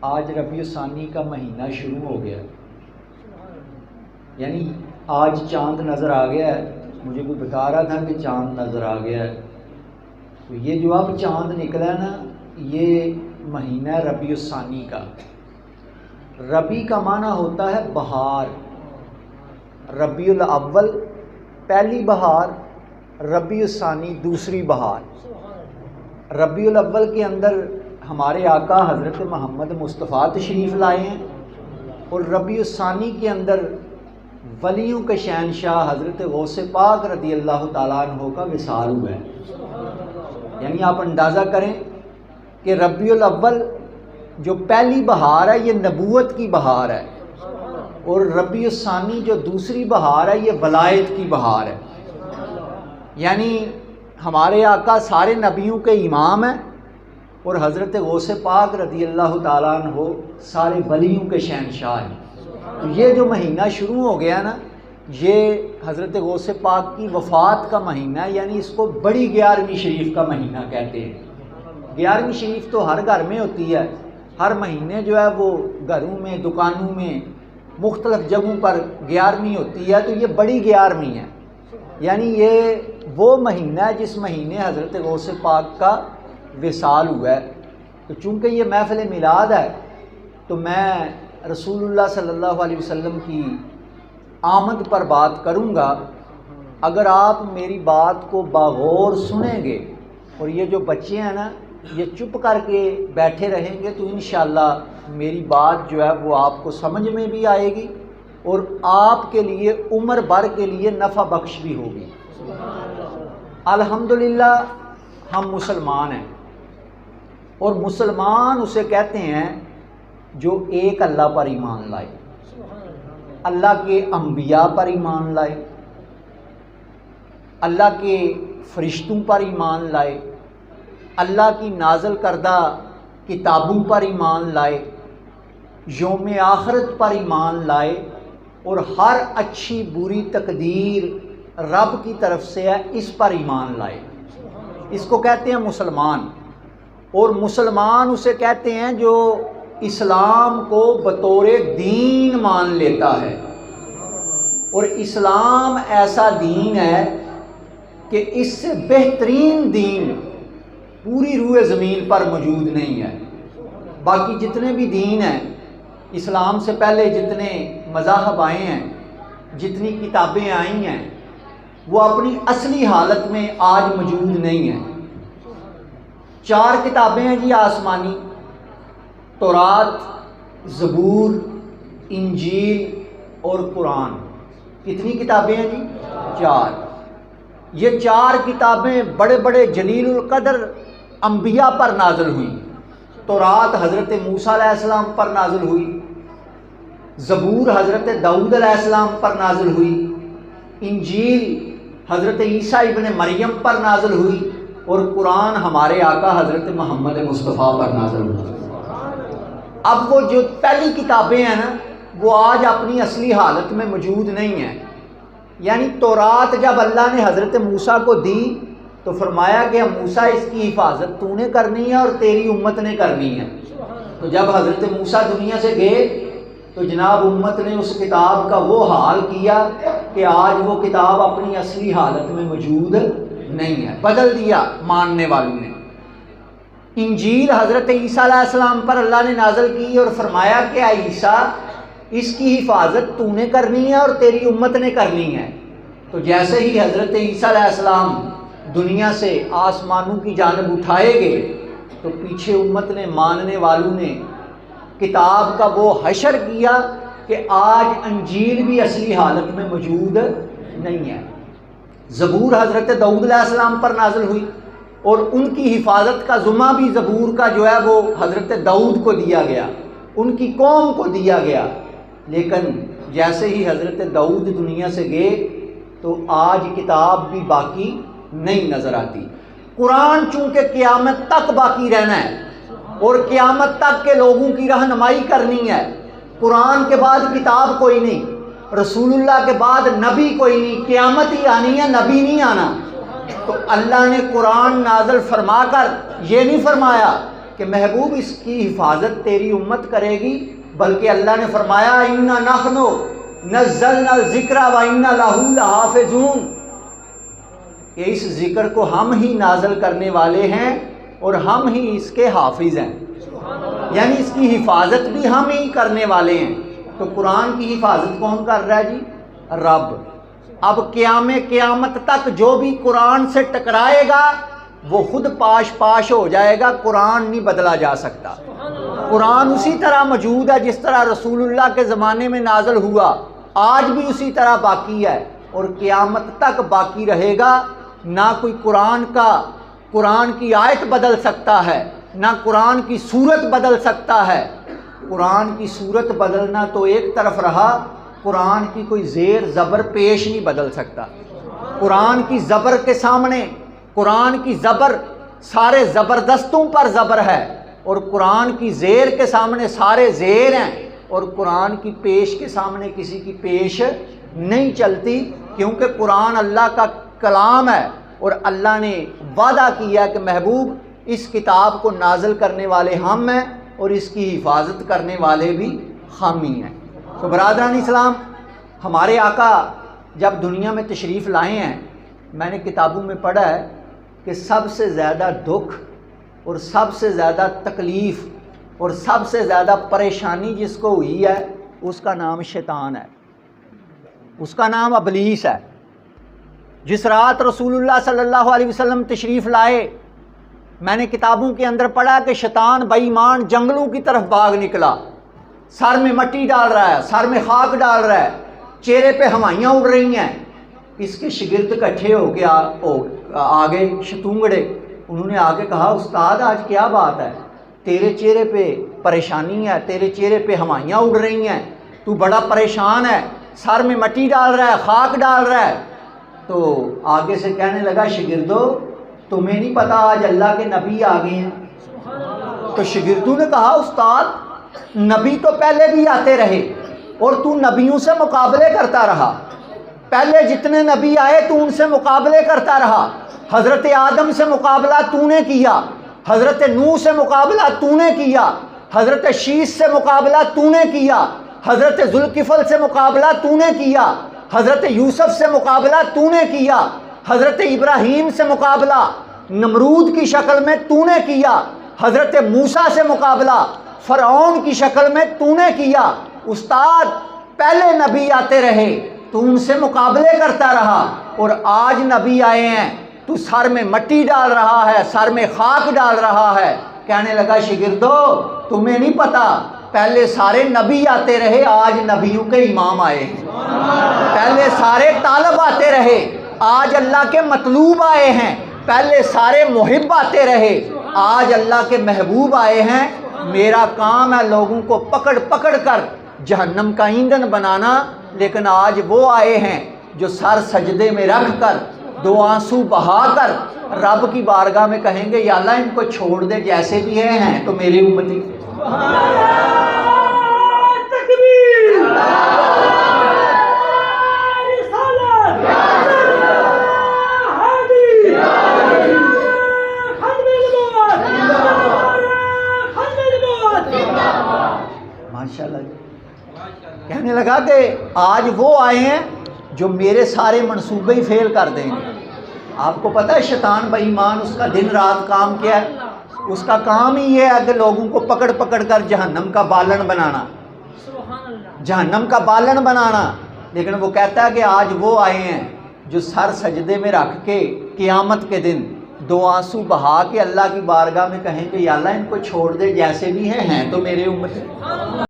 آج ربیع الثانی کا مہینہ شروع ہو گیا، یعنی آج چاند نظر آ گیا ہے۔ مجھے کوئی بتا رہا تھا کہ چاند نظر آ گیا ہے، تو یہ جو اب چاند نکلا ہے نا، یہ مہینہ ربیع الثانی کا۔ ربیع کا معنی ہوتا ہے بہار، ربیع الاول پہلی بہار، ربیع الثانی دوسری بہار۔ ربیع الاول کے اندر ہمارے آقا حضرت محمد مصطفیٰ تشریف لائے ہیں، اور ربیع الثانی کے اندر ولیوں کے شہنشاہ حضرت غوث پاک رضی اللہ تعالیٰ عنہ کا وصال ہوا ہے۔ یعنی آپ اندازہ کریں کہ ربیع الاول جو پہلی بہار ہے یہ نبوت کی بہار ہے، اور ربیع الثانی جو دوسری بہار ہے یہ ولایت کی بہار ہے۔ یعنی ہمارے آقا سارے نبیوں کے امام ہیں، اور حضرت غوث پاک رضی اللہ تعالیٰ عنہ سارے ولیوں کے شہنشاہ ہیں۔ تو یہ جو مہینہ شروع ہو گیا نا، یہ حضرت غوث پاک کی وفات کا مہینہ ہے، یعنی اس کو بڑی 11ویں شریف کا مہینہ کہتے ہیں۔ 11ویں شریف تو ہر گھر میں ہوتی ہے، ہر مہینے جو ہے وہ گھروں میں دکانوں میں مختلف جگہوں پر 11ویں ہوتی ہے، تو یہ بڑی 11ویں ہے۔ یعنی یہ وہ مہینہ ہے جس مہینے حضرت غوث پاک کا وصال ہوا ہے۔ تو چونکہ یہ محفل میلاد ہے، تو میں رسول اللہ صلی اللہ علیہ وسلم کی آمد پر بات کروں گا۔ اگر آپ میری بات کو باغور سنیں گے، اور یہ جو بچے ہیں نا یہ چپ کر کے بیٹھے رہیں گے، تو انشاءاللہ میری بات جو ہے وہ آپ کو سمجھ میں بھی آئے گی، اور آپ کے لیے عمر بھر کے لیے نفع بخش بھی ہوگی۔ الحمدللہ ہم مسلمان ہیں، اور مسلمان اسے کہتے ہیں جو ایک اللہ پر ایمان لائے، اللہ کے انبیاء پر ایمان لائے، اللہ کے فرشتوں پر ایمان لائے، اللہ کی نازل کردہ کتابوں پر ایمان لائے، یوم آخرت پر ایمان لائے، اور ہر اچھی بری تقدیر رب کی طرف سے ہے اس پر ایمان لائے۔ اس کو کہتے ہیں مسلمان۔ اور مسلمان اسے کہتے ہیں جو اسلام کو بطور دین مان لیتا ہے، اور اسلام ایسا دین ہے کہ اس سے بہترین دین پوری روئے زمین پر موجود نہیں ہے۔ باقی جتنے بھی دین ہیں، اسلام سے پہلے جتنے مذاہب آئے ہیں، جتنی کتابیں آئی ہیں، وہ اپنی اصلی حالت میں آج موجود نہیں ہیں۔ 4 کتابیں ہیں جی آسمانی، تورات، زبور، انجیل اور قرآن۔ کتنی کتابیں ہیں جی؟ 4۔ یہ 4 کتابیں بڑے بڑے جلیل القدر انبیاء پر نازل ہوئیں۔ تورات حضرت موسیٰ علیہ السلام پر نازل ہوئی، زبور حضرت داؤد علیہ السلام پر نازل ہوئی، انجیل حضرت عیسیٰ ابن مریم پر نازل ہوئی، اور قرآن ہمارے آقا حضرت محمد مصطفیٰ پر نازل ہوئی۔ اب وہ جو پہلی کتابیں ہیں نا، وہ آج اپنی اصلی حالت میں موجود نہیں ہیں۔ یعنی تورات جب اللہ نے حضرت موسیٰ کو دی تو فرمایا کہ موسیٰ اس کی حفاظت تو نے کرنی ہے اور تیری امت نے کرنی ہے۔ تو جب حضرت موسیٰ دنیا سے گئے تو جناب امت نے اس کتاب کا وہ حال کیا کہ آج وہ کتاب اپنی اصلی حالت میں موجود نہیں ہے، بدل دیا ماننے والوں نے۔ انجیل حضرت عیسیٰ علیہ السلام پر اللہ نے نازل کی اور فرمایا کہ اے عیسیٰ اس کی حفاظت تو نے کرنی ہے اور تیری امت نے کرنی ہے۔ تو جیسے ہی حضرت عیسیٰ علیہ السلام دنیا سے آسمانوں کی جانب اٹھائے گئے تو پیچھے امت نے، ماننے والوں نے کتاب کا وہ حشر کیا کہ آج انجیل بھی اصلی حالت میں موجود نہیں ہے۔ زبور حضرت داؤد علیہ السلام پر نازل ہوئی، اور ان کی حفاظت کا ذمہ بھی زبور کا جو ہے وہ حضرت داؤد کو دیا گیا، ان کی قوم کو دیا گیا۔ لیکن جیسے ہی حضرت داؤد دنیا سے گئے تو آج کتاب بھی باقی نہیں نظر آتی۔ قرآن چونکہ قیامت تک باقی رہنا ہے اور قیامت تک کے لوگوں کی رہنمائی کرنی ہے، قرآن کے بعد کتاب کوئی نہیں، رسول اللہ کے بعد نبی کوئی نہیں، قیامت ہی آنی ہے، نبی نہیں آنا۔ تو اللہ نے قرآن نازل فرما کر یہ نہیں فرمایا کہ محبوب اس کی حفاظت تیری امت کرے گی، بلکہ اللہ نے فرمایا اِنَّا نَحْنُ نَزَّلْنَا الذِّكْرَ وَإِنَّا لَهُ لَحَافِظُونَ، کہ اس ذکر کو ہم ہی نازل کرنے والے ہیں اور ہم ہی اس کے حافظ ہیں، یعنی اس کی حفاظت بھی ہم ہی کرنے والے ہیں۔ تو قرآن کی حفاظت کون کر رہا ہے جی؟ رب۔ اب قیامت تک جو بھی قرآن سے ٹکرائے گا وہ خود پاش پاش ہو جائے گا، قرآن نہیں بدلا جا سکتا۔ قرآن اسی طرح موجود ہے جس طرح رسول اللہ کے زمانے میں نازل ہوا، آج بھی اسی طرح باقی ہے اور قیامت تک باقی رہے گا۔ نہ کوئی قرآن کی آیت بدل سکتا ہے، نہ قرآن کی صورت بدل سکتا ہے۔ قرآن کی صورت بدلنا تو ایک طرف رہا، قرآن کی کوئی زیر زبر پیش نہیں بدل سکتا۔ قرآن کی زبر کے سامنے، قرآن کی زبر سارے زبردستوں پر زبر ہے، اور قرآن کی زیر کے سامنے سارے زیر ہیں، اور قرآن کی پیش کے سامنے کسی کی پیش نہیں چلتی، کیونکہ قرآن اللہ کا کلام ہے اور اللہ نے وعدہ کیا کہ محبوب اس کتاب کو نازل کرنے والے ہم ہیں اور اس کی حفاظت کرنے والے بھی ہم ہی ہیں۔ تو برادران اسلام، ہمارے آقا جب دنیا میں تشریف لائے ہیں، میں نے کتابوں میں پڑھا ہے کہ سب سے زیادہ دکھ اور سب سے زیادہ تکلیف اور سب سے زیادہ پریشانی جس کو ہوئی ہے اس کا نام شیطان ہے، اس کا نام ابلیس ہے۔ جس رات رسول اللہ صلی اللہ علیہ وسلم تشریف لائے، میں نے کتابوں کے اندر پڑھا کہ شیطان بے ایمان جنگلوں کی طرف بھاگ نکلا، سر میں مٹی ڈال رہا ہے، سر میں خاک ڈال رہا ہے، چہرے پہ ہوائیاں اڑ رہی ہیں۔ اس کے شاگرد اکٹھے ہو کے آگے شتونگڑے، انہوں نے آگے کہا استاد آج کیا بات ہے، تیرے چہرے پہ پریشانی ہے، تیرے چہرے پہ ہوائیاں اڑ رہی ہیں، تو بڑا پریشان ہے، سر میں مٹی ڈال رہا ہے، خاک ڈال رہا ہے۔ تو آگے سے کہنے لگا شاگردو تمہیں نہیں پتا آج اللہ کے نبی آ گئے ہیں؟ تو شاگردوں نے کہا استاد نبی تو پہلے بھی آتے رہے اور تو نبیوں سے مقابلے کرتا رہا، پہلے جتنے نبی آئے تو ان سے مقابلے کرتا رہا، حضرت آدم سے مقابلہ تو نے کیا، حضرت نوح سے مقابلہ تو نے کیا، حضرت شیش سے مقابلہ تو نے کیا، حضرت ذوالکفل سے مقابلہ تو نے کیا، حضرت یوسف سے مقابلہ تو نے کیا، حضرت ابراہیم سے مقابلہ نمرود کی شکل میں تو نے کیا، حضرت موسیٰ سے مقابلہ فرعون کی شکل میں تو نے کیا۔ استاد پہلے نبی آتے رہے تو ان سے مقابلے کرتا رہا، اور آج نبی آئے ہیں تو سر میں مٹی ڈال رہا ہے، سر میں خاک ڈال رہا ہے۔ کہنے لگا شاگردو تمہیں نہیں پتا پہلے سارے نبی آتے رہے، آج نبیوں کے امام آئے ہیں، پہلے سارے طالب آتے رہے، آج اللہ کے مطلوب آئے ہیں، پہلے سارے محب آتے رہے، آج اللہ کے محبوب آئے ہیں۔ میرا کام ہے لوگوں کو پکڑ پکڑ کر جہنم کا ایندھن بنانا، لیکن آج وہ آئے ہیں جو سر سجدے میں رکھ کر دو آنسو بہا کر رب کی بارگاہ میں کہیں گے یا اللہ ان کو چھوڑ دے جیسے بھی ہیں تو میری امتی۔ ماشاءاللہ کہنے لگا کہ آج وہ آئے ہیں جو میرے سارے منصوبے ہی فیل کر دیں گے۔ آپ کو پتہ ہے شیطان بے ایمان اس کا دن رات کام کیا ہے؟ اس کا کام ہی یہ ہے کہ لوگوں کو پکڑ پکڑ کر جہنم کا بالن بنانا، جہنم کا بالن بنانا۔ لیکن وہ کہتا ہے کہ آج وہ آئے ہیں جو سر سجدے میں رکھ کے قیامت کے دن دو آنسو بہا کے اللہ کی بارگاہ میں کہیں کہ یا اللہ ان کو چھوڑ دے جیسے بھی ہیں تو میرے امت۔